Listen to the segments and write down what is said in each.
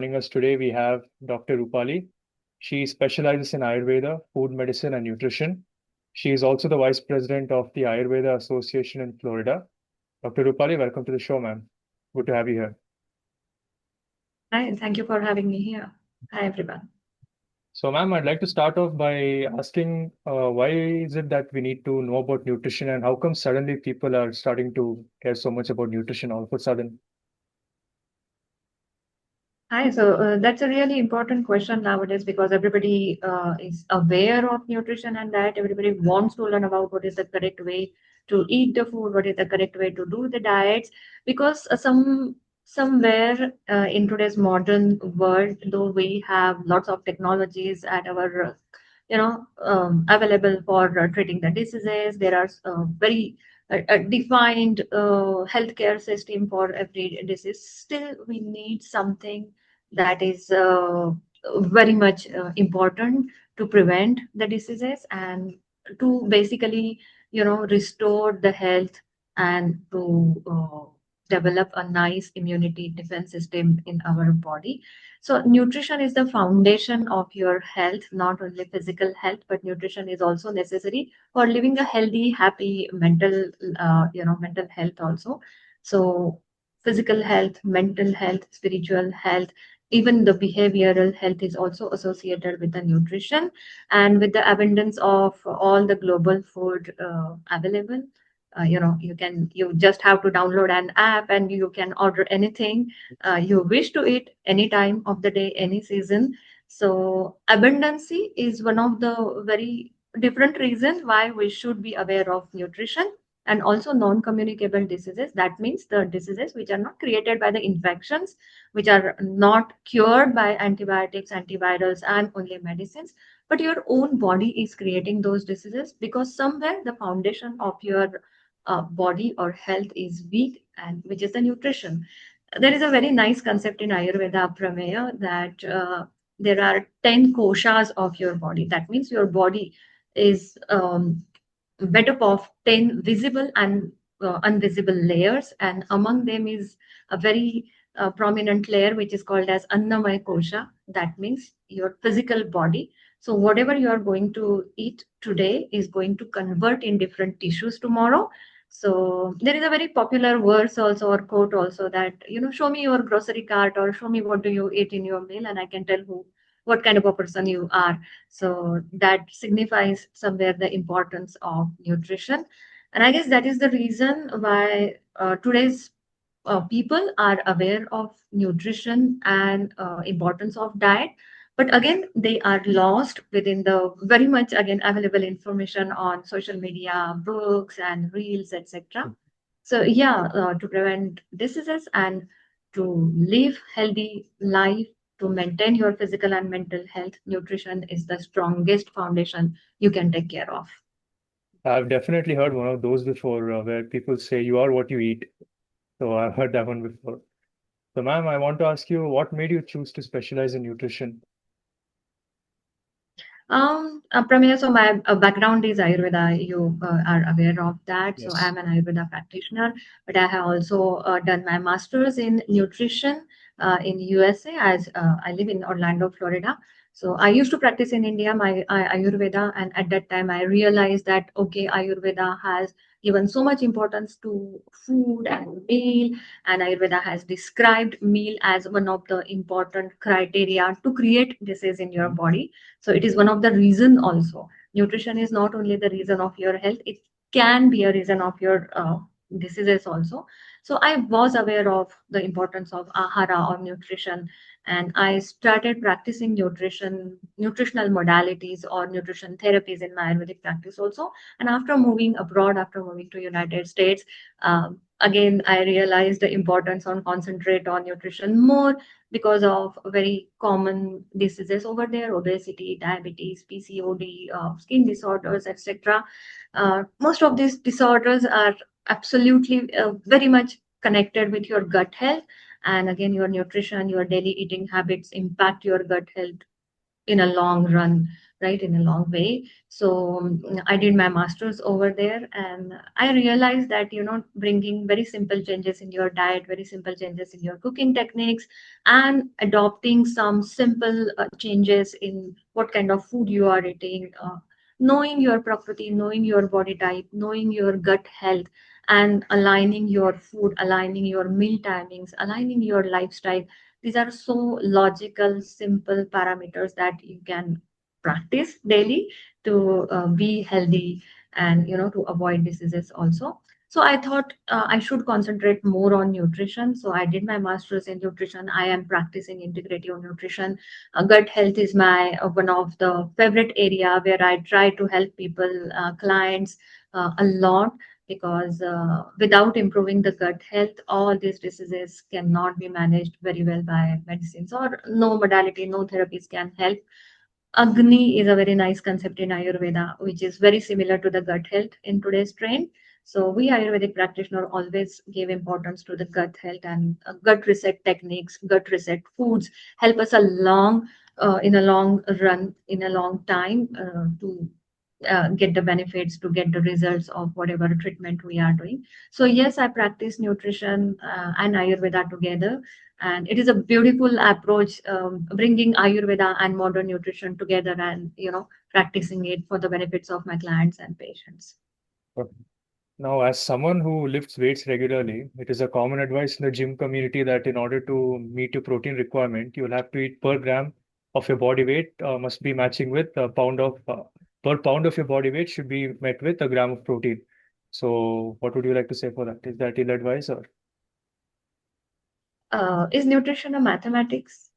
Joining us today, we have Dr. Rupali. She specializes in Ayurveda, food medicine, and nutrition. She is also the vice president of the Ayurveda Association in Florida. Dr. Rupali, welcome to the show, ma'am. Good to have you here. Hi, and thank you for having me here. Hi, everyone. So, ma'am, I'd like to start off by asking why is it that we need to know about nutrition and how come suddenly people are starting to care so much about nutrition all of a sudden? Hi, that's a really important question nowadays because everybody is aware of nutrition and diet. Everybody wants to learn about what is the correct way to eat the food, what is the correct way to do the diets. Because somewhere in today's modern world, though we have lots of technologies at our available for treating the diseases. There are very defined healthcare system for every disease. Still, we need something that is very much important to prevent the diseases and to basically, restore the health and to develop a nice immunity defense system in our body. So nutrition is the foundation of your health, not only physical health, but nutrition is also necessary for living a healthy, happy mental health also. So physical health, mental health, spiritual health, even the behavioral health is also associated with the nutrition. And with the abundance of all the global food available, you just have to download an app and you can order anything you wish to eat any time of the day, any season. So abundancy is one of the very different reasons why we should be aware of nutrition. And also non-communicable diseases, that means the diseases which are not created by the infections, which are not cured by antibiotics, antivirals, and only medicines, but your own body is creating those diseases because somewhere the foundation of your body or health is weak, and which is the nutrition. There is a very nice concept in Ayurveda Prameya that there are 10 koshas of your body. That means your body is made up of 10 visible and invisible layers, and among them is a very prominent layer which is called as Annamaya Kosha. That means your physical body. So whatever you are going to eat today is going to convert in different tissues tomorrow. So there is a very popular verse also or quote also that, show me your grocery cart or show me what do you eat in your meal and I can tell who what kind of a person you are. So that signifies somewhere the importance of nutrition. And I guess that is the reason why today's people are aware of nutrition and importance of diet, but again they are lost within the very much again available information on social media, books and reels, etc. So yeah, to prevent diseases and to live healthy life, to maintain your physical and mental health, nutrition is the strongest foundation you can take care of. I've definitely heard one of those before where people say you are what you eat. So I've heard that one before. So, ma'am, I want to ask you what made you choose to specialize in nutrition? Pramila, so my background is Ayurveda. You are aware of that. So Yes. I'm an Ayurveda practitioner, but I have also done my master's in nutrition in USA as I live in Orlando, Florida. So I used to practice in India my Ayurveda, and at that time I realized that okay, Ayurveda has given so much importance to food and meal, and Ayurveda has described meal as one of the important criteria to create disease in your Mhm. body. So it is one of the reason also. Nutrition is not only the reason of your health, it can be a reason of your diseases also. So I was aware of the importance of ahara or nutrition, and I started practicing nutritional modalities or nutrition therapies in my Ayurvedic practice also. And after moving abroad, after moving to United States, again I realized the importance on concentrate on nutrition more because of very common diseases over there: obesity, diabetes, PCOD, skin disorders, etc. Most of these disorders are absolutely very much connected with your gut health. And again, your nutrition, your daily eating habits impact your gut health in a long run, right? In a long way. So I did my master's over there, and I realized that, bringing very simple changes in your diet, very simple changes in your cooking techniques, and adopting some simple changes in what kind of food you are eating, knowing your property, knowing your body type, knowing your gut health, and aligning your food, aligning your meal timings, aligning your lifestyle. These are so logical, simple parameters that you can practice daily to be healthy and, to avoid diseases also. So I thought I should concentrate more on nutrition. So I did my master's in nutrition. I am practicing integrative nutrition. Gut health is my one of the favorite area where I try to help people, clients, a lot, because without improving the gut health, all these diseases cannot be managed very well by medicines, or no modality, no therapies can help. Agni is a very nice concept in Ayurveda, which is very similar to the gut health in today's trend. So we Ayurvedic practitioner always give importance to the gut health, and gut reset techniques, gut reset foods help us along in a long run, in a long time, to get the benefits, to get the results of whatever treatment we are doing. So yes, I practice nutrition and Ayurveda together, and it is a beautiful approach, bringing Ayurveda and modern nutrition together, and practicing it for the benefits of my clients and patients. Okay. Now, as someone who lifts weights regularly, it is a common advice in the gym community that in order to meet your protein requirement, you'll have to eat per gram of your body weight must be matching with a pound of per pound of your body weight should be met with a gram of protein. So, what would you like to say for that? Is that ill advice or? Is nutrition a mathematics?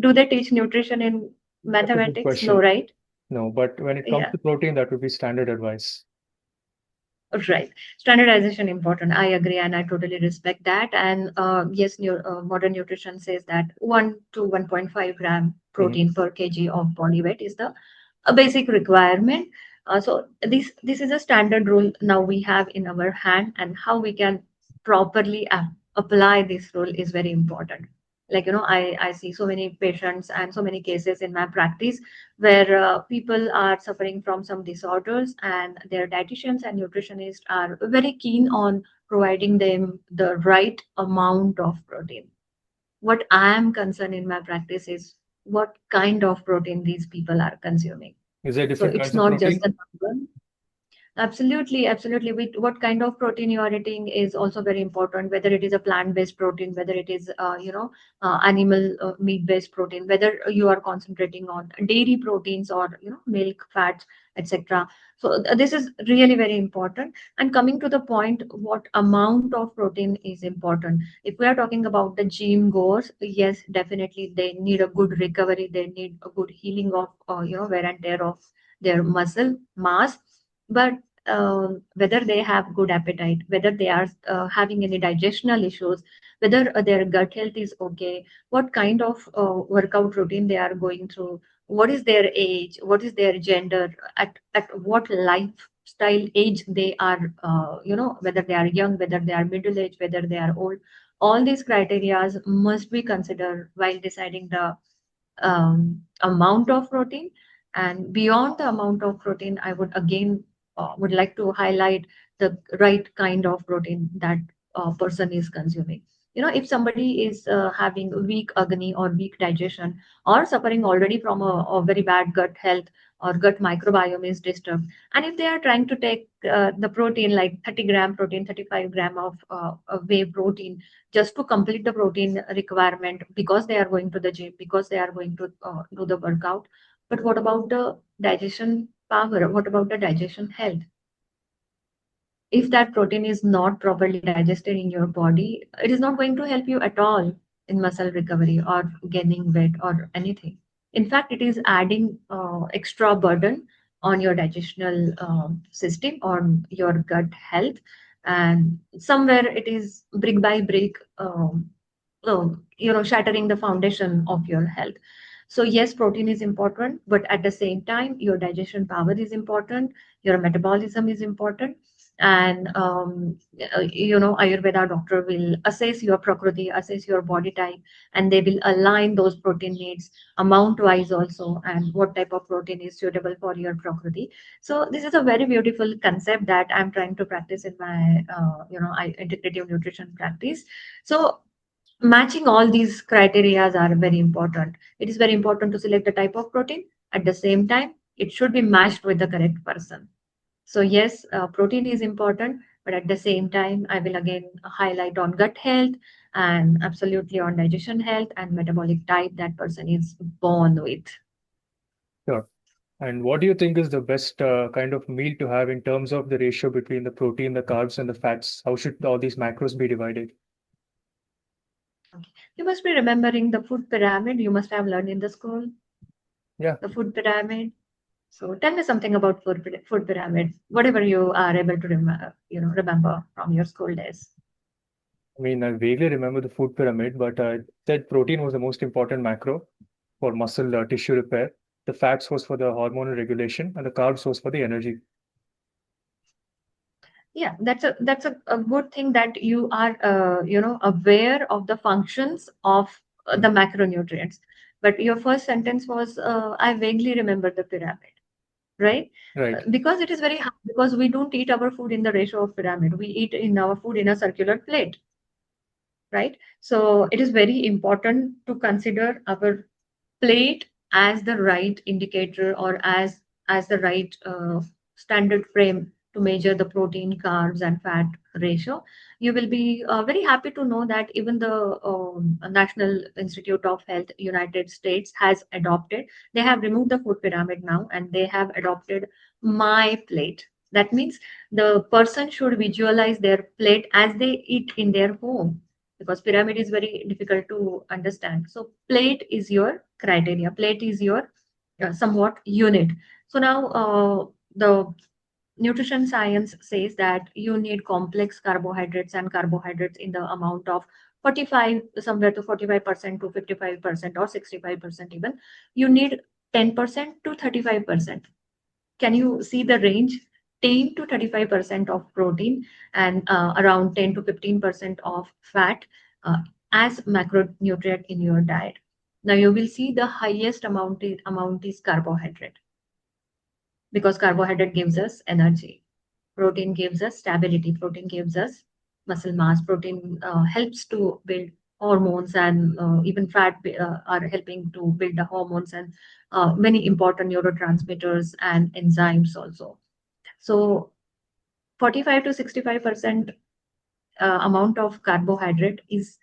Do they teach nutrition in That's a good mathematics? No, question. right? No, but when it comes Yeah. to protein, that would be standard advice. Right. Standardization important. I agree, and I totally respect that. And yes, modern nutrition says that 1 to 1.5 gram Mhm. protein per kg of body weight is the a basic requirement. So this is a standard rule now we have in our hand, and how we can properly apply this rule is very important. Like, I see so many patients and so many cases in my practice where people are suffering from some disorders, and their dietitians and nutritionists are very keen on providing them the right amount of protein. What I am concerned in my practice is what kind of protein these people are consuming. Is there So different it's kinds of not just protein? the number. Absolutely, absolutely. With what kind of protein you are eating is also very important. Whether it is a plant-based protein, whether it is animal meat-based protein, whether you are concentrating on dairy proteins or milk, fats, etc. So this is really very important. And coming to the point, what amount of protein is important? If we are talking about the gym goers, yes, definitely they need a good recovery. They need a good healing of wear and tear of their muscle mass. But whether they have good appetite, whether they are having any digestional issues, whether their gut health is okay, what kind of workout routine they are going through, what is their age, what is their gender, at what lifestyle age they are, whether they are young, whether they are middle age, whether they are old. All these criteria must be considered while deciding the amount of protein. And beyond the amount of protein, I would again would like to highlight the right kind of protein that person is consuming. If somebody is having weak agni or weak digestion, or suffering already from a very bad gut health, or gut microbiome is disturbed, and if they are trying to take the protein like 30-gram protein, 35 gram of whey protein, just to complete the protein requirement, because they are going to the gym, because they are going to do the workout. But what about the digestion power? What about the digestion health? If that protein is not properly digested in your body, it is not going to help you at all in muscle recovery or gaining weight or anything. In fact, it is adding extra burden on your digestional system, on your gut health, and somewhere it is brick by brick, shattering the foundation of your health. So yes, protein is important, but at the same time, your digestion power is important, your metabolism is important. And Ayurveda doctor will assess your prakriti, assess your body type, and they will align those protein needs amount wise also, and what type of protein is suitable for your prakriti. So this is a very beautiful concept that I'm trying to practice in my integrative nutrition practice. So matching all these criterias are very important. It is very important to select the type of protein. At the same time, it should be matched with the correct person. So yes, protein is important, but at the same time, I will again highlight on gut health and absolutely on digestion health and metabolic type that person is born with. Sure. And what do you think is the best kind of meal to have in terms of the ratio between the protein, the carbs, and the fats? How should all these macros be divided? Okay. You must be remembering the food pyramid. You must have learned in the school Yeah, the food pyramid. So tell me something about food pyramid, whatever you are able to remember from your school days. I mean, I vaguely remember the food pyramid, but it said protein was the most important macro for muscle tissue repair. The fats was for the hormonal regulation, and the carbs was for the energy. Yeah, a good thing that you are aware of the functions of the Mm. macronutrients. But your first sentence was I vaguely remember the pyramid, right? Right. Because it is very hard, because we don't eat our food in the ratio of pyramid. We eat in our food in a circular plate, right? So it is very important to consider our plate as the right indicator, or as the right standard frame to measure the protein, carbs, and fat ratio. You will be very happy to know that even the National Institute of Health United States has adopted, they have removed the food pyramid now, and they have adopted my plate. That means the person should visualize their plate as they eat in their home, because pyramid is very difficult to understand. So plate is your criteria, plate is your somewhat unit. So now the nutrition science says that you need complex carbohydrates and carbohydrates in the amount of 45, somewhere to 45% to 55% or 65% even. You need 10% to 35%. Can you see the range? 10 to 35% of protein, and around 10 to 15% of fat uh, as macronutrient in your diet. Now you will see the highest amount is carbohydrate, because carbohydrate gives us energy. Protein gives us stability. Protein gives us muscle mass. Protein helps to build hormones, and even fat are helping to build the hormones, and many important neurotransmitters and enzymes also. So 45 to 65% amount of carbohydrate is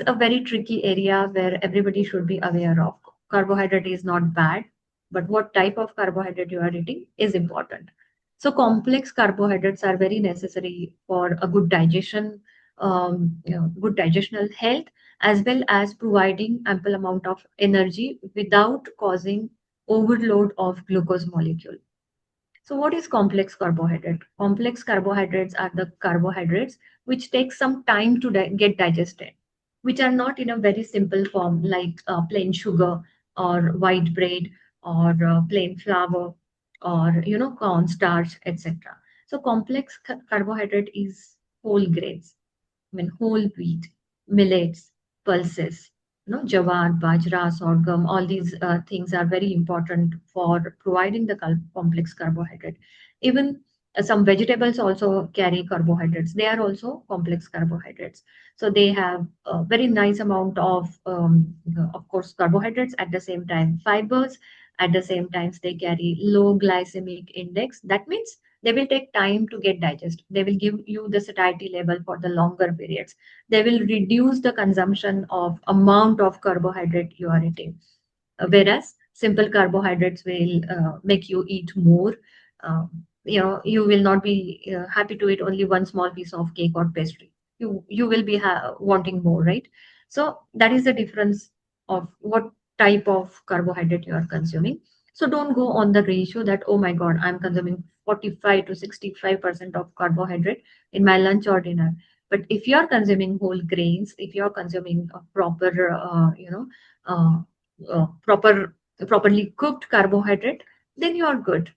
a very tricky area where everybody should be aware of. Carbohydrate is not bad, but what type of carbohydrate you are eating is important. So complex carbohydrates are very necessary for a good digestion, good digestional health, as well as providing ample amount of energy without causing overload of glucose molecule. So, what is complex carbohydrate? Complex carbohydrates are the carbohydrates which take some time to get digested, which are not in a very simple form like plain sugar or white bread or plain flour or cornstarch, etc. So, complex carbohydrate is whole grains, I mean, whole wheat, millets, pulses, jawar, bajra, sorghum, all these things are very important for providing the complex carbohydrate. Even some vegetables also carry carbohydrates. They are also complex carbohydrates. So they have a very nice amount of course, carbohydrates, at the same time fibers, at the same time they carry low glycemic index. That means they will take time to get digest. They will give you the satiety level for the longer periods. They will reduce the consumption of amount of carbohydrate you are eating. Whereas simple carbohydrates will make you eat more. You will not be happy to eat only one small piece of cake or pastry. You will be wanting more, right? So that is the difference of what type of carbohydrate you are consuming. So don't go on the ratio that, oh my God, I'm consuming 45 to 65% of carbohydrate in my lunch or dinner. But if you are consuming whole grains, if you are consuming a proper, uh, properly cooked carbohydrate, then you are good.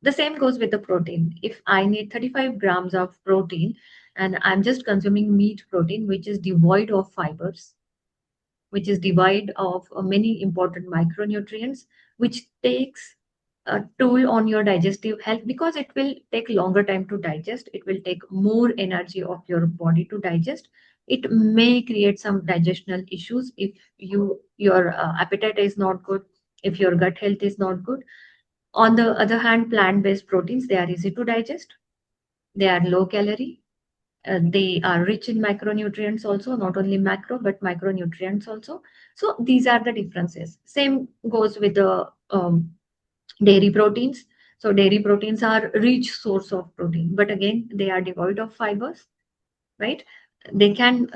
The same goes with the protein. If I need 35 grams of protein and I'm just consuming meat protein, which is devoid of fibers, which is devoid of many important micronutrients, which takes a toll on your digestive health because it will take longer time to digest. It will take more energy of your body to digest. It may create some digestional issues if your appetite is not good, if your gut health is not good. On the other hand, plant-based proteins, they are easy to digest. They are low calorie. They are rich in micronutrients also, not only macro, but micronutrients also. So these are the differences. Same goes with the dairy proteins. So dairy proteins are rich source of protein, but again, they are devoid of fibers, right? They can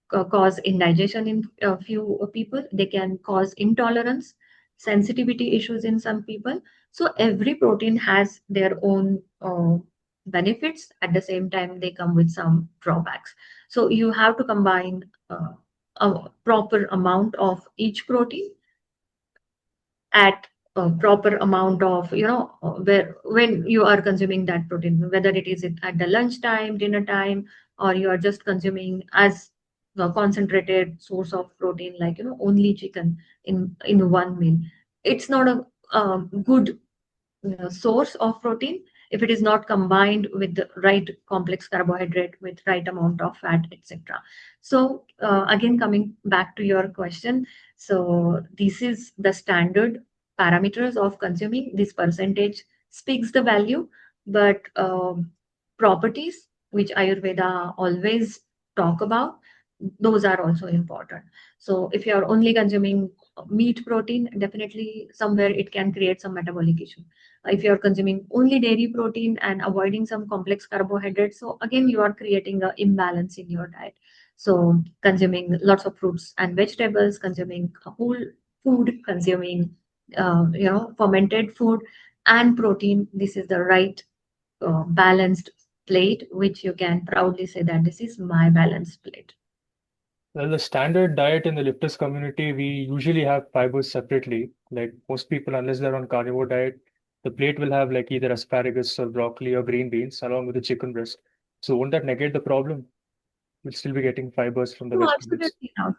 cause indigestion in a few people. They can cause intolerance, sensitivity issues in some people. So every protein has their own benefits. At the same time, they come with some drawbacks. So you have to combine a proper amount of each protein at a proper amount of, where when you are consuming that protein, whether it is at the lunch time, dinner time, or you are just consuming as a concentrated source of protein, like only chicken in one meal. It's not a good source of protein if it is not combined with the right complex carbohydrate with right amount of fat, etc. So again, coming back to your question, so this is the standard parameters of consuming. This percentage speaks the value, but properties which Ayurveda always talk about, those are also important. So if you are only consuming meat protein, definitely somewhere it can create some metabolic issue. If you are consuming only dairy protein and avoiding some complex carbohydrates, so again you are creating an imbalance in your diet. So consuming lots of fruits and vegetables, consuming whole food, consuming fermented food and protein, this is the right balanced plate, which you can proudly say that this is my balanced plate. Well, the standard diet in the lifters community, we usually have fibers separately. Like most people, unless they're on carnivore diet, the plate will have like either asparagus or broccoli or green beans along with the chicken breast. So won't that negate the problem? We'll still be getting fibers from the No, vegetables. absolutely not.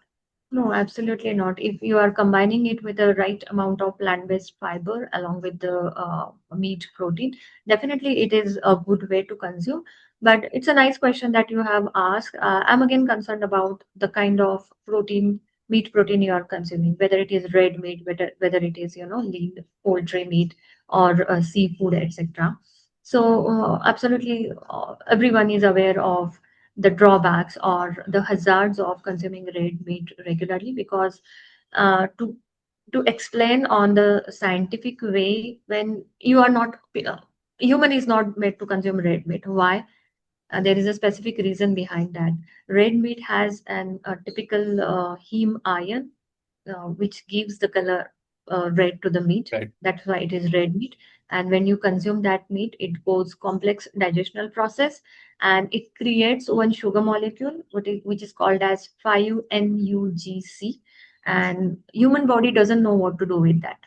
No, absolutely not. If you are combining it with the right amount of plant-based fiber along with the meat protein, definitely it is a good way to consume. But it's a nice question that you have asked. I'm again concerned about the kind of protein, meat protein you are consuming, whether it is red meat, whether it is, lean poultry meat or seafood, etc. So absolutely, everyone is aware of the drawbacks or the hazards of consuming red meat regularly because to explain on the scientific way, when you are not human is not made to consume red meat. Why? There is a specific reason behind that. Red meat has a typical heme iron, which gives the color red to the meat. Right. That's why it is red meat. And when you consume that meat, it goes complex digestional process and it creates one sugar molecule, which is called as 5-NUGC. And human body doesn't know what to do with that.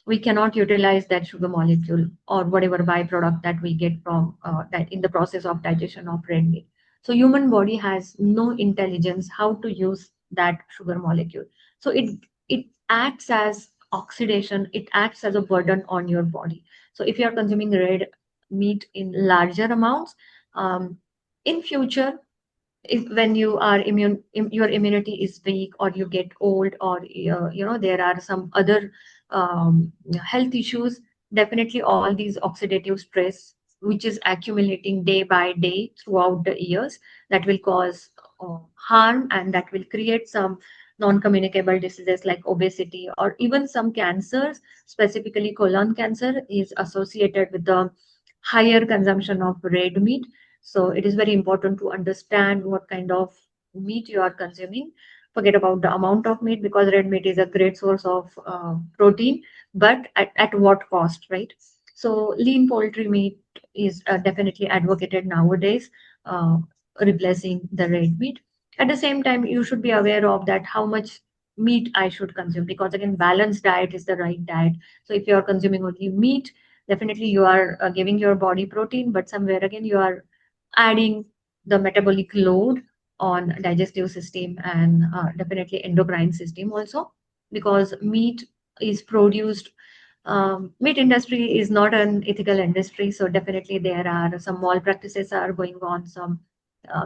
We cannot utilize that sugar molecule or whatever byproduct that we get from that in the process of digestion of red meat. So human body has no intelligence how to use that sugar molecule. So it acts as oxidation. It acts as a burden on your body. So if you are consuming red meat in larger amounts, um, in future, if when you are your immunity is weak or you get old or there are some other health issues, definitely all these oxidative stress which is accumulating day by day throughout the years, that will cause harm and that will create some non-communicable diseases like obesity or even some cancers. Specifically colon cancer is associated with the higher consumption of red meat. So it is very important to understand what kind of meat you are consuming. Forget about the amount of meat because red meat is a great source of protein, but at what cost, right? So lean poultry meat is definitely advocated nowadays, uh, replacing the red meat. At the same time, you should be aware of that how much meat I should consume because again, balanced diet is the right diet. So if you are consuming only meat, Definitely you are giving your body protein, but somewhere again you are adding the metabolic load on digestive system and definitely endocrine system also, because meat is produced. Meat industry is not an ethical industry, so definitely there are some malpractices are going on, some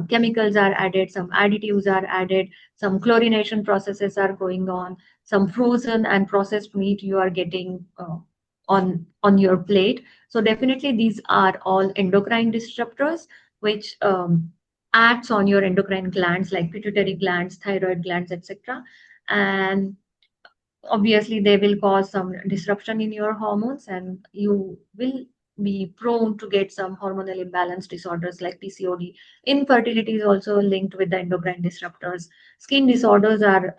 chemicals are added, some additives are added, some chlorination processes are going on, some frozen and processed meat you are getting on your plate. So definitely these are all endocrine disruptors, which acts on your endocrine glands like pituitary glands, thyroid glands, etc. And obviously they will cause some disruption in your hormones, and you will be prone to get some hormonal imbalance disorders like PCOD. Infertility is also linked with the endocrine disruptors. Skin disorders are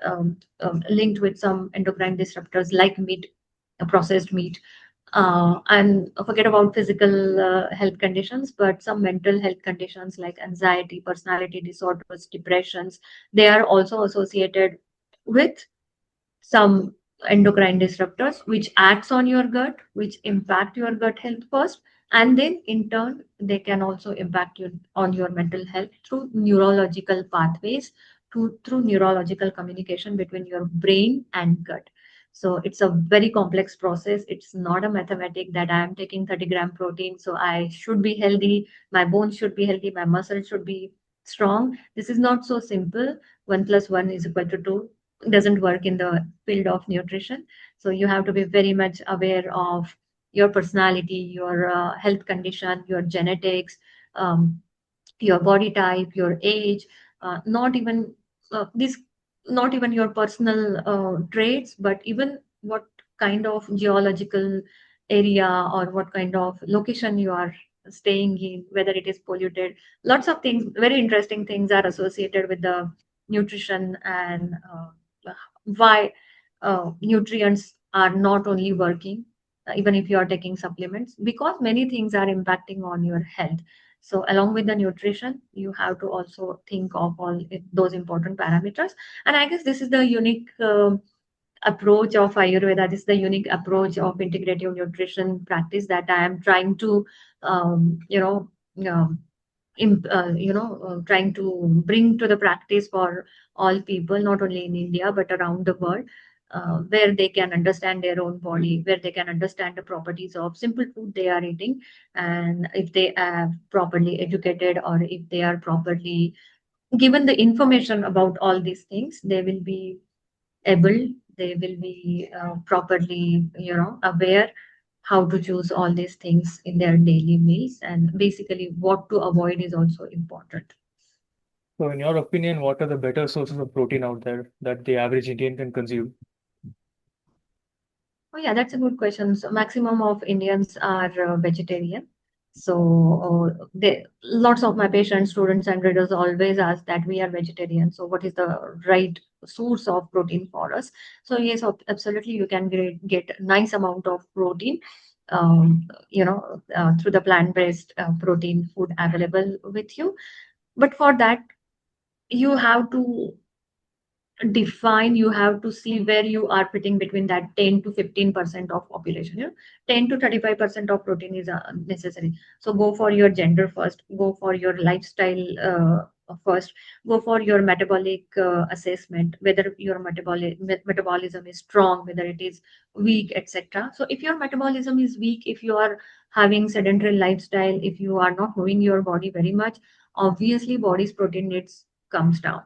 linked with some endocrine disruptors like meat, processed meat. And forget about physical health conditions, but some mental health conditions like anxiety, personality disorders, depressions, they are also associated with some endocrine disruptors, which acts on your gut, which impact your gut health first, and then in turn they can also impact you on your mental health through neurological pathways, through neurological communication between your brain and gut. So it's a very complex process. It's not a mathematic that I am taking 30-gram protein, so I should be healthy, my bones should be healthy, my muscles should be strong. This is not so simple. 1 + 1 = 2 doesn't work in the field of nutrition. So you have to be very much aware of your personality, your health condition, your genetics, um, your body type, your age, not even this, not even your personal traits, but even what kind of geological area or what kind of location you are staying in, whether it is polluted. Lots of things, very interesting things are associated with the nutrition, and why nutrients are not only working, even if you are taking supplements, because many things are impacting on your health. So along with the nutrition, you have to also think of those important parameters. And I guess this is the unique approach of Ayurveda. This is the unique approach of integrative nutrition practice that I am trying to, you know, um, trying to bring to the practice for all people, not only in India but around the world, where they can understand their own body, where they can understand the properties of simple food they are eating, and if they are properly educated or if they are properly given the information about all these things, they will be able, they will be properly, aware how to choose all these things in their daily meals, and basically what to avoid is also important. So, in your opinion, what are the better sources of protein out there that the average Indian can consume? Oh yeah, that's a good question. So maximum of Indians are vegetarian. So they, lots of my patients, students, and readers always ask that we are vegetarian. So what is the right source of protein for us? So yes, absolutely, you can get nice amount of protein, through the plant-based protein food available with you. But for that, you have to define, you have to see where you are fitting between that 10 to 15% of population. 10 to 35% of protein is necessary. So go for your gender first, go for your lifestyle first, go for your metabolic assessment, whether your metabolism is strong, whether it is weak, etc. So if your metabolism is weak, if you are having sedentary lifestyle, if you are not moving your body very much, obviously body's protein needs comes down.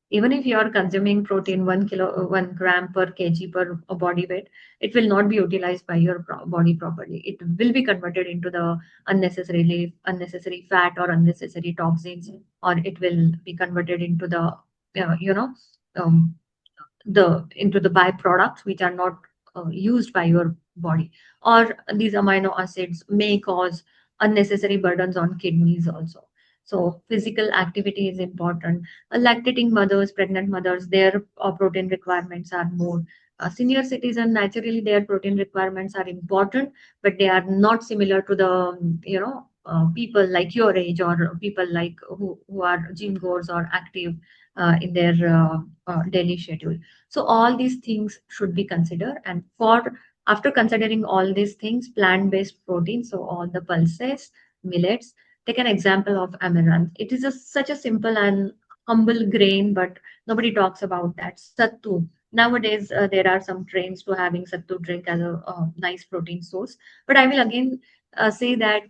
Even if you are consuming protein 1 gram per kg per body weight, it will not be utilized by your body properly. It will be converted into the unnecessary fat or unnecessary toxins, or it will be converted into the um, into the byproducts which are not used by your body, or these amino acids may cause unnecessary burdens on kidneys also. So physical activity is important. Lactating mothers, pregnant mothers, their protein requirements are more. Senior citizen, naturally their protein requirements are important, but they are not similar to the people like your age, or people like who are gym goers or active in their daily schedule. So all these things should be considered. And for After considering all these things, plant-based protein, so all the pulses, millets, take an example of amaranth. It is such a simple and humble grain, but nobody talks about that. Sattu. Nowadays, there are some trends to having sattu drink as a nice protein source. But I will again say that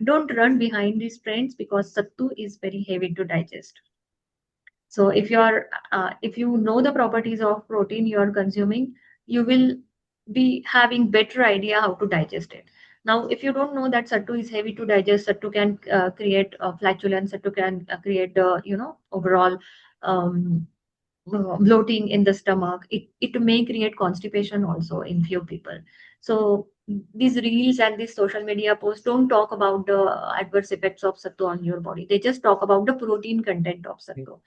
don't run behind these trends because sattu is very heavy to digest. So if you know the properties of protein you are consuming, you will be having better idea how to digest it. Now, if you don't know that sattu is heavy to digest, sattu can create flatulence, sattu can create overall um, bloating in the stomach. It may create constipation also in few people. So these reels and these social media posts don't talk about the adverse effects of sattu on your body. They just talk about the protein content of sattu.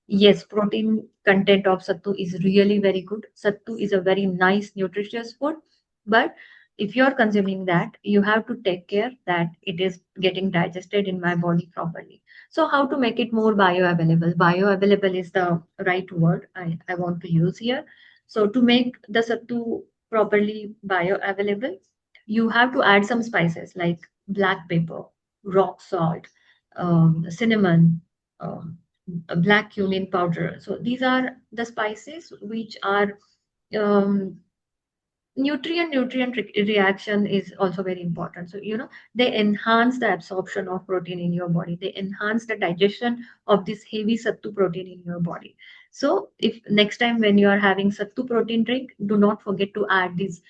Yes, protein content of sattu is really very good. Sattu is a very nice, nutritious food. But if you're consuming that, you have to take care that it is getting digested in my body properly. So, how to make it more bioavailable? Bioavailable is the right word I want to use here. So, to make the sattu properly bioavailable, you have to add some spices like black pepper, rock salt, cinnamon, um, black cumin powder. So these are the spices which are um, reaction is also very important. So they enhance the absorption of protein in your body. They enhance the digestion of this heavy sattu protein in your body. So if next time when you are having sattu protein drink, do not forget to add these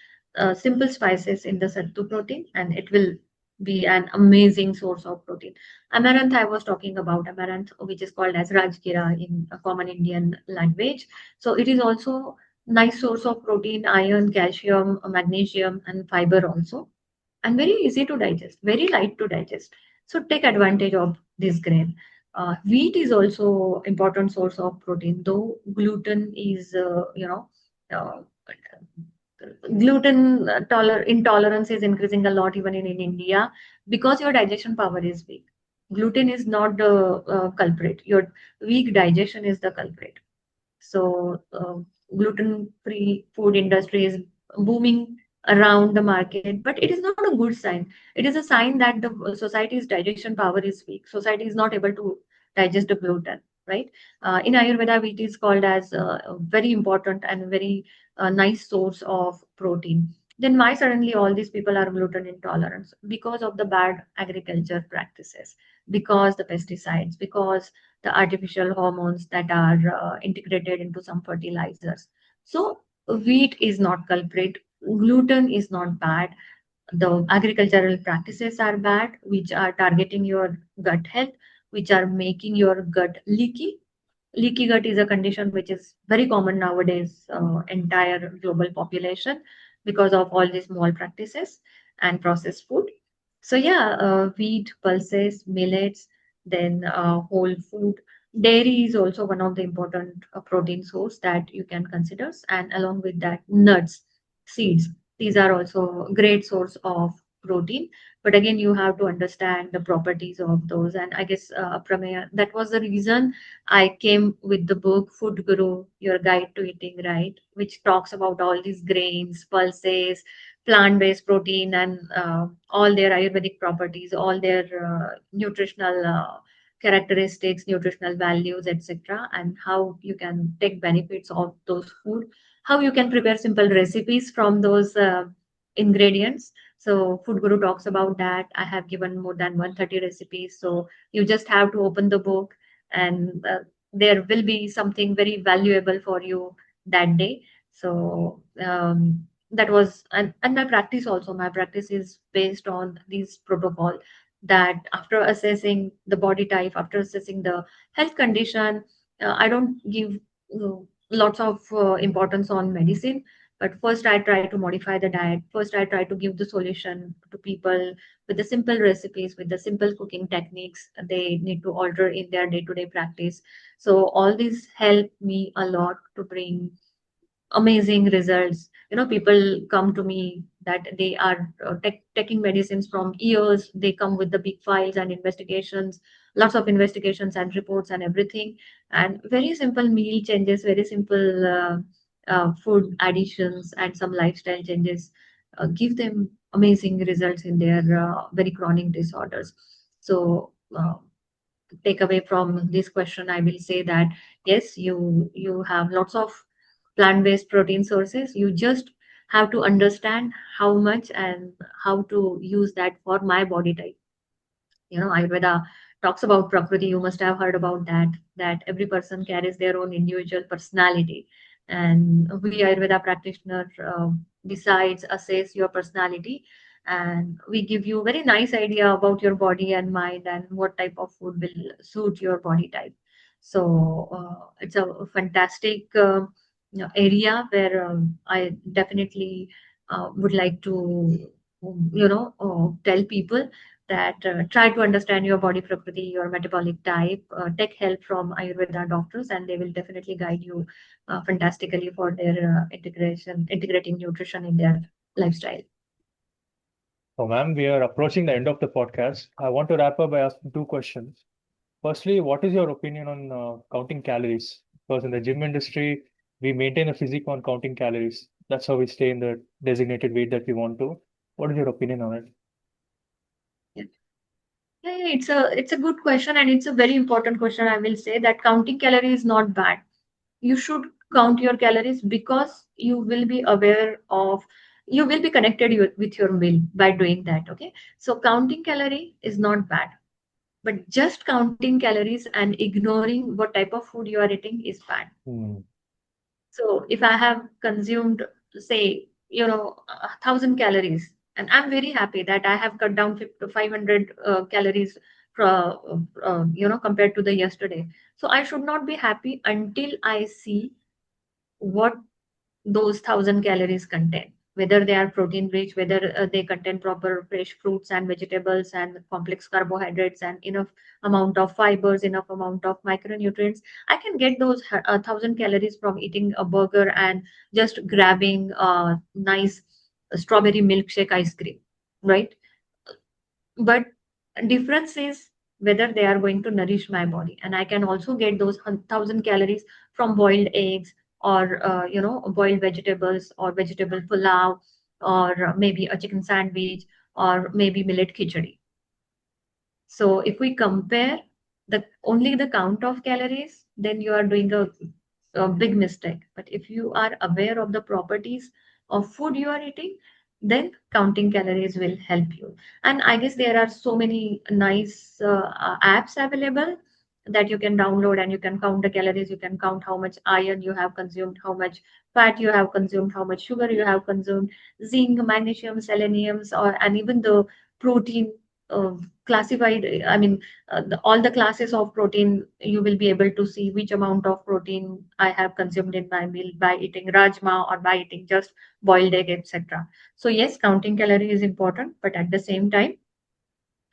simple spices in the sattu protein, and it will be an amazing source of protein. Amaranth, I was talking about amaranth, which is called as rajgira in a common Indian language. So it is also nice source of protein, iron, calcium, magnesium, and fiber also, and very easy to digest, very light to digest. So take advantage of this grain. Wheat is also important source of protein, though gluten is, uh, gluten intolerance is increasing a lot even in India because your digestion power is weak. Gluten is not the culprit. Your weak digestion is the culprit. So gluten-free food industry is booming around the market, but it is not a good sign. It is a sign that the society's digestion power is weak. Society is not able to digest the gluten, right? In Ayurveda, wheat is called as a very important and very nice source of protein. Then why suddenly all these people are gluten intolerant? Because of the bad agriculture practices, because the pesticides, because the artificial hormones that are integrated into some fertilizers. So wheat is not culprit. Gluten is not bad. The agricultural practices are bad, which are targeting your gut health, which are making your gut leaky. Leaky gut is a condition which is very common nowadays, entire global population, because of all these small practices and processed food. So yeah, wheat, pulses, millets, then whole food. Dairy is also one of the important protein source that you can consider, and along with that, nuts, seeds. These are also great source of protein. But again, you have to understand the properties of those. And I guess, Prameya, that was the reason I came with the book Food Guru, Your Guide to Eating Right, which talks about all these grains, pulses, plant-based protein, and all their Ayurvedic properties, all their nutritional characteristics, nutritional values, etc., and how you can take benefits of those food, how you can prepare simple recipes from those ingredients. So Food Guru talks about that. I have given more than 130 recipes. So you just have to open the book, and there will be something very valuable for you that day. So that was, and my practice also, my practice is based on these protocol, that after assessing the body type, after assessing the health condition, I don't give lots of importance on medicine, but first I try to modify the diet. First I try to give the solution to people with the simple recipes, with the simple cooking techniques they need to alter in their day-to-day practice. So all these help me a lot to bring amazing results. People come to me that they are taking medicines from years. They come with the big files and investigations, lots of investigations and reports and everything, and very simple meal changes, very simple food additions, and some lifestyle changes. give them amazing results in their very chronic disorders. So take away from this question, I will say that yes, you have lots of plant-based protein sources. You just have to understand how much and how to use that for my body type. Ayurveda talks about Prakriti. You must have heard about that every person carries their own individual personality, and we Ayurveda practitioner decides, assess your personality, and we give you very nice idea about your body and mind and what type of food will suit your body type. So it's a fantastic area where I definitely would like to tell people that try to understand your body prakriti, your metabolic type, take help from Ayurveda doctors, and they will definitely guide you fantastically for their integrating nutrition in their lifestyle. So, ma'am, we are approaching the end of the podcast. I want to wrap up by asking two questions. Firstly, what is your opinion on counting calories? Because in the gym industry, we maintain a physique on counting calories. That's how we stay in the designated weight that we want to. What is your opinion on it? Yeah. Yeah, it's a good question, and it's a very important question. I will say that counting calories is not bad. You should count your calories because you will be aware of, you will be connected with your meal by doing that. Okay, so counting calorie is not bad, but just counting calories and ignoring what type of food you are eating is bad. Hmm. So if I have consumed, say, 1,000 calories, and I'm very happy that I have cut down 500 calories from, compared to the yesterday. So I should not be happy until I see what those 1,000 calories contain, whether they are protein rich, whether they contain proper fresh fruits and vegetables and complex carbohydrates and enough amount of fibers, enough amount of micronutrients. I can get those 1,000 calories from eating a burger and just grabbing a nice strawberry milkshake ice cream, right? But difference is whether they are going to nourish my body, and I can also get those 1,000 calories from boiled eggs or boiled vegetables or vegetable pulao or maybe a chicken sandwich or maybe millet khichdi. So if we compare the only the count of calories, then you are doing a big mistake. But if you are aware of the properties of food you are eating, then counting calories will help you. And I guess there are so many nice apps available that you can download, and you can count the calories. You can count how much iron you have consumed, how much fat you have consumed, how much sugar you have consumed, zinc, magnesium, seleniums, or and even the protein classified. I mean, all the classes of protein, you will be able to see which amount of protein I have consumed in my meal by eating rajma or by eating just boiled egg, etc. So yes, counting calorie is important, but at the same time,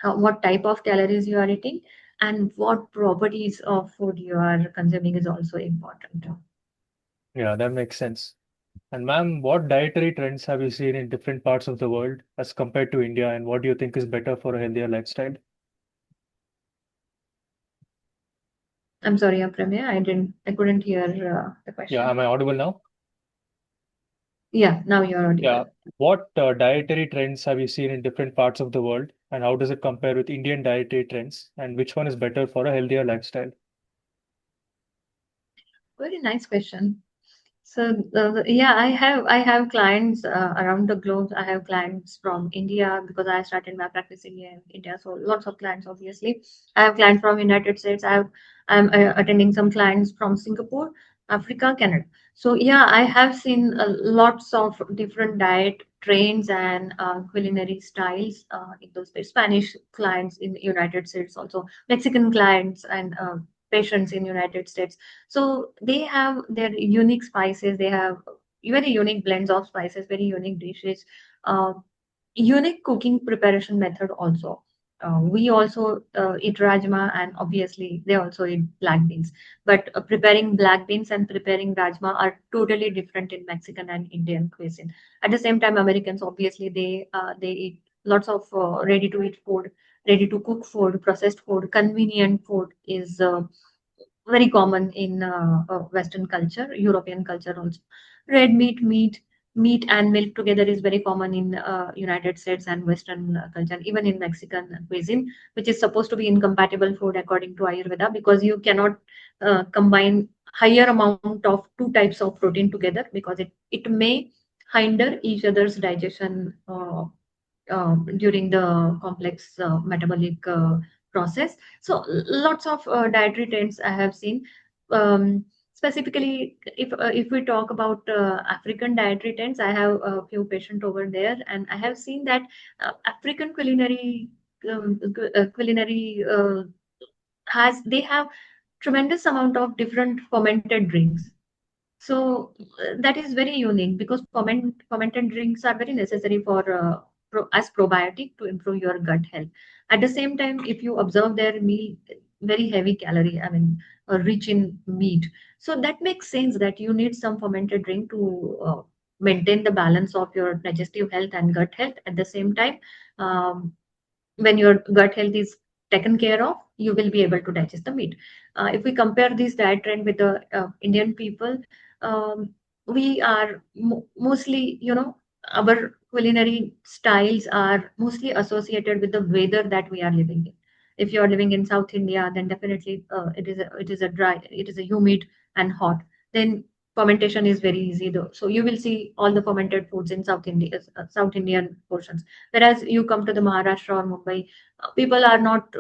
what type of calories you are eating and what properties of food you are consuming is also important. Yeah, that makes sense. And ma'am, what dietary trends have you seen in different parts of the world as compared to India, and what do you think is better for a healthier lifestyle? I'm sorry, Apramya, I couldn't hear the Yeah, question. am I audible now? Yeah, now you're Yeah. audible. What dietary trends have you seen in different parts of the world, and how does it compare with Indian dietary trends, and which one is better for a healthier lifestyle? Very nice question. So yeah, I have clients around the globe. I have clients from India because I started my practice in India. So lots of clients, obviously. I have clients from United States. I'm attending some clients from Singapore, Africa, Canada. So yeah, I have seen lots of different diet trends and culinary styles in those places. Spanish clients in the United States, also Mexican clients and patients in United States. So they have their unique spices. They have very unique blends of spices, very unique dishes, uh, unique cooking preparation method also. We also eat rajma, and obviously they also eat black beans. But preparing black beans and preparing rajma are totally different in Mexican and Indian cuisine. At the same time, Americans obviously they eat lots of ready to eat food, ready to cook food, processed food, convenient food is very common in Western culture, European culture also. Red meat, meat, meat and milk together is very common in United States and Western culture, even in Mexican cuisine, which is supposed to be incompatible food according to Ayurveda, because you cannot combine higher amount of two types of protein together, because it may hinder each other's digestion during the complex metabolic process. So lots of dietary trends I have seen. Um, Specifically, if we talk about African dietary trends, I have a few patients over there, and I have seen that African culinary has they have tremendous amount of different fermented drinks. So that is very unique, because fermented drinks are very necessary for as probiotic to improve your gut health. At the same time, if you observe their meal, very heavy calorie, I mean, rich in meat. So that makes sense that you need some fermented drink to maintain the balance of your digestive health and gut health. At the same time, um, when your gut health is taken care of, you will be able to digest the meat. If we compare this diet trend with the Indian people, we are mostly, our culinary styles are mostly associated with the weather that we are living in. If you are living in South India, then definitely it is a humid and hot. Then fermentation is very easy though. So you will see all the fermented foods in South Indian portions. Whereas you come to the Maharashtra or Mumbai, people are not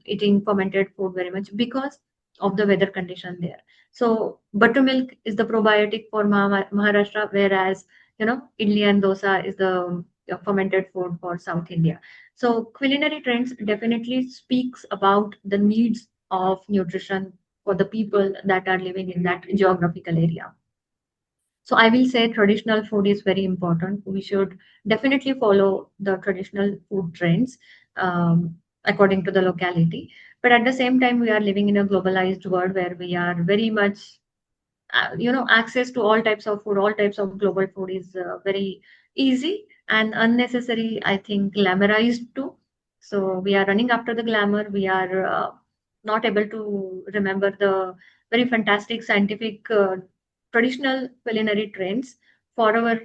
eating fermented food very much because of the weather condition there. So buttermilk is the probiotic for Maharashtra, whereas idli and dosa is the fermented food for South India. So culinary trends definitely speaks about the needs of nutrition for the people that are living in that geographical area. So I will say traditional food is very important. We should definitely follow the traditional food trends according to the locality. But at the same time, we are living in a globalized world where we are very much access to all types of food, all types of global food is very easy and unnecessary, I think, glamorized too. So we are running after the glamour. We are not able to remember the very fantastic scientific traditional culinary trends for our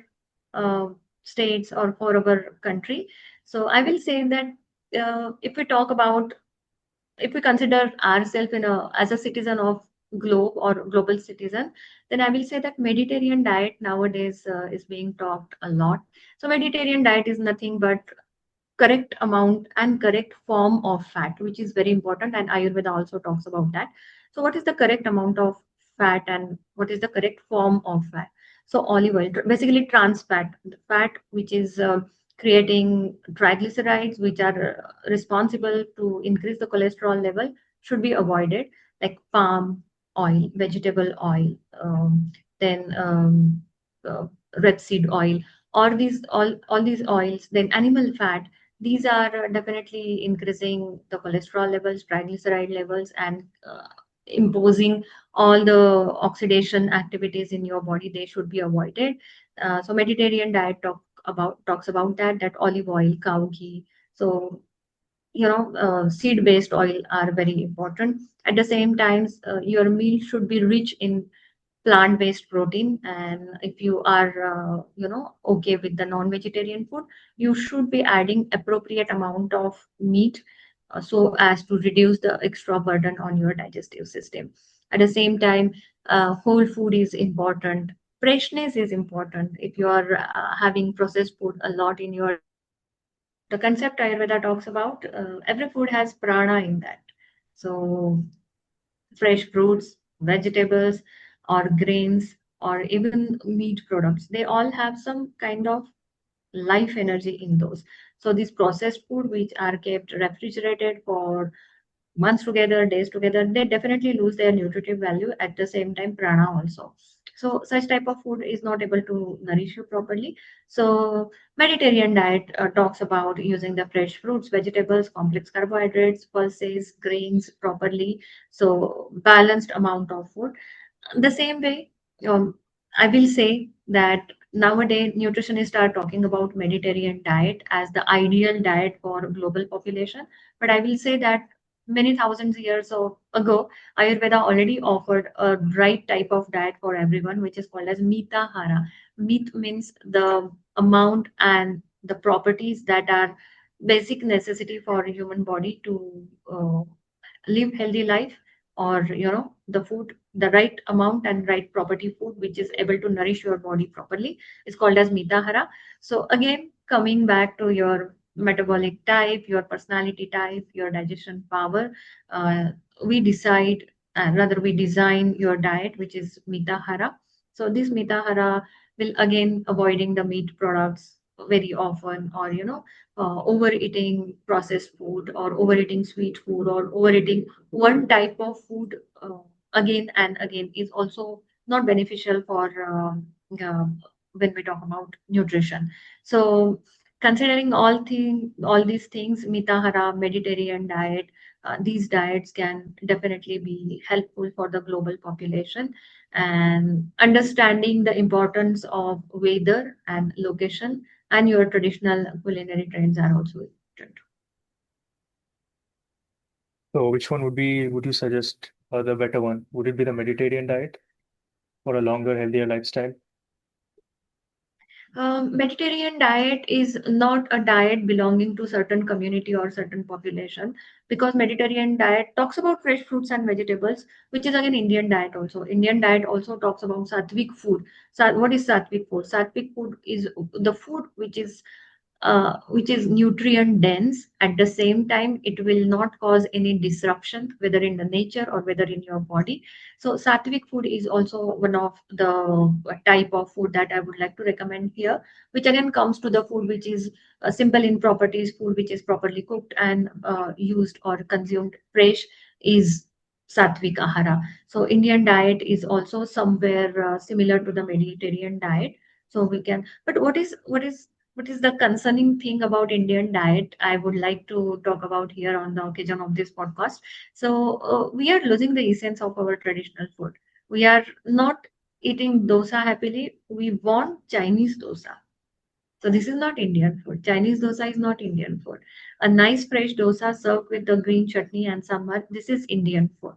uh, states or for our country. So I will say that if we talk about, if we consider ourselves in a as a citizen of globe or global citizen, then I will say that Mediterranean diet nowadays is being talked a lot. So Mediterranean diet is nothing but correct amount and correct form of fat, which is very important, and Ayurveda also talks about that. So what is the correct amount of fat and what is the correct form of fat? So olive oil, basically trans fat, the fat which is creating triglycerides, which are responsible to increase the cholesterol level, should be avoided, like palm oil, vegetable oil, then uh, rapeseed oil, all these oils, then animal fat. These are definitely increasing the cholesterol levels, triglyceride levels, and imposing all the oxidation activities in your body. They should be avoided. So Mediterranean diet talks about that olive oil, cow ghee. So seed based oil are very important. At the same time, your meal should be rich in plant-based protein, and if you are okay with the non-vegetarian food, you should be adding appropriate amount of meat, so as to reduce the extra burden on your digestive system. At the same time, whole food is important, freshness is important. If you are having processed food a lot in your diet, the concept Ayurveda talks about, every food has prana in that. So fresh fruits, vegetables, or grains, or even meat products, they all have some kind of life energy in those. So these processed food, which are kept refrigerated for months together, days together, they definitely lose their nutritive value. At the same time, prana also. So such type of food is not able to nourish you properly. So Mediterranean diet talks about using the fresh fruits, vegetables, complex carbohydrates, pulses, grains properly. So balanced amount of food. The same way, I will say that nowadays nutritionists are talking about Mediterranean diet as the ideal diet for global population. But I will say that many thousands years ago, Ayurveda already offered a right type of diet for everyone, which is called as Mitahara. Meat means the amount and the properties that are basic necessity for a human body to live healthy life, or the food, the right amount and right property food which is able to nourish your body properly is called as Mitahara. So again, coming back to your metabolic type, your personality type, your digestion power, uh, we decide, rather we design your diet which is Mitahara. So this Mitahara will again avoiding the meat products very often, or overeating processed food, or overeating sweet food, or overeating one type of food again and again is also not beneficial for when we talk about nutrition. So considering all these things, Mitahara, Mediterranean diet, these diets can definitely be helpful for the global population. And understanding the importance of weather and location and your traditional culinary trends are also important. So which one would you suggest the better one? Would it be the Mediterranean diet for a longer, healthier lifestyle? Mediterranean diet is not a diet belonging to certain community or certain population, because Mediterranean diet talks about fresh fruits and vegetables, which is again Indian diet also. Indian diet also talks about sattvic food. So what is sattvic food? Sattvic food is the food which is nutrient dense. At the same time, it will not cause any disruption, whether in the nature or whether in your body. So sattvic food is also one of the type of food that I would like to recommend here, which again comes to the food which is simple in properties, food which is properly cooked and used or consumed fresh is sattvic ahara. So Indian diet is also somewhere similar to the Mediterranean diet. So we can, but what is the concerning thing about Indian diet I would like to talk about here on the occasion of this podcast. So we are losing the essence of our traditional food. We are not eating dosa happily. We want Chinese dosa. So this is not Indian food. Chinese dosa is not Indian food. A nice fresh dosa served with the green chutney and sambar. This is Indian food.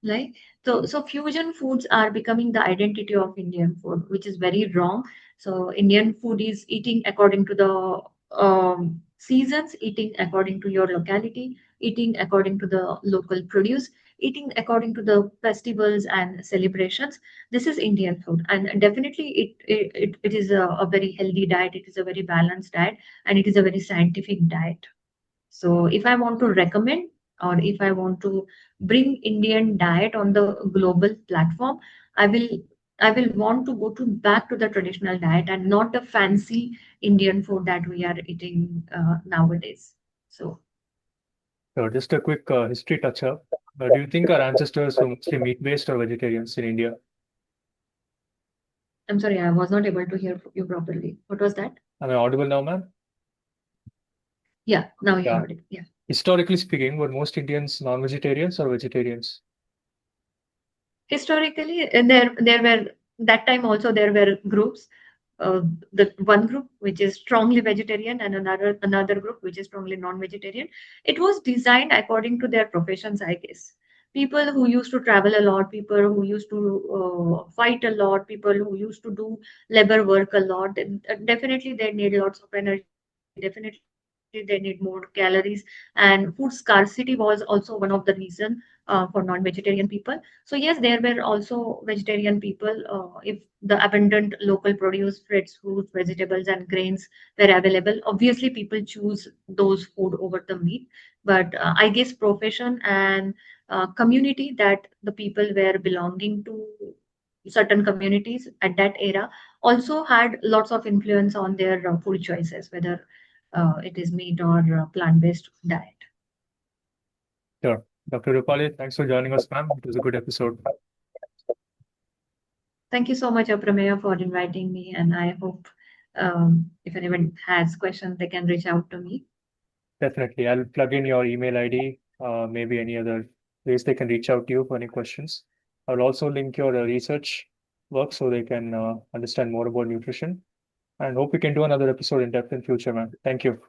Right. So fusion foods are becoming the identity of Indian food, which is very wrong. So Indian food is eating according to the seasons, eating according to your locality, eating according to the local produce, eating according to the festivals and celebrations. This is Indian food, and definitely it is a very healthy diet. It is a very balanced diet, and it is a very scientific diet. So if I want to recommend, or if I want to bring Indian diet on the global platform, I will I will want to go to back to the traditional diet and not the fancy Indian food that we are eating nowadays. So So just a quick history touch up. Do you think our ancestors were mostly meat-based or vegetarians in India? I'm sorry, I was not able to hear you properly. What was that? Am I audible now, ma'am? Yeah, now you Yeah. heard it. Yeah. Historically speaking, were most Indians non-vegetarians or vegetarians? Historically, there were that time also there were groups. Uh, the one group which is strongly vegetarian and another group which is strongly non-vegetarian. It was designed according to their professions, I guess. People who used to travel a lot, people who used to fight a lot, people who used to do labor work a lot, and definitely they need lots of energy. Definitely they need more calories, and food scarcity was also one of the reason for non-vegetarian people. So yes, there were also vegetarian people. If the abundant local produce, fruits, fruits, vegetables, and grains were available, obviously people choose those food over the meat. But I guess profession and community that the people were belonging to certain communities at that era also had lots of influence on their food choices, whether it is meat or plant-based diet. Sure. Dr. Rupali, thanks for joining us, ma'am. It was a good episode. Thank you so much, Aprameya, for inviting me, and I hope if anyone has questions, they can reach out to me. Definitely. I'll plug in your email ID, maybe any other ways they can reach out to you for any questions. I'll also link your research work so they can understand more about nutrition. And hope we can do another episode in depth in future, man. Thank you.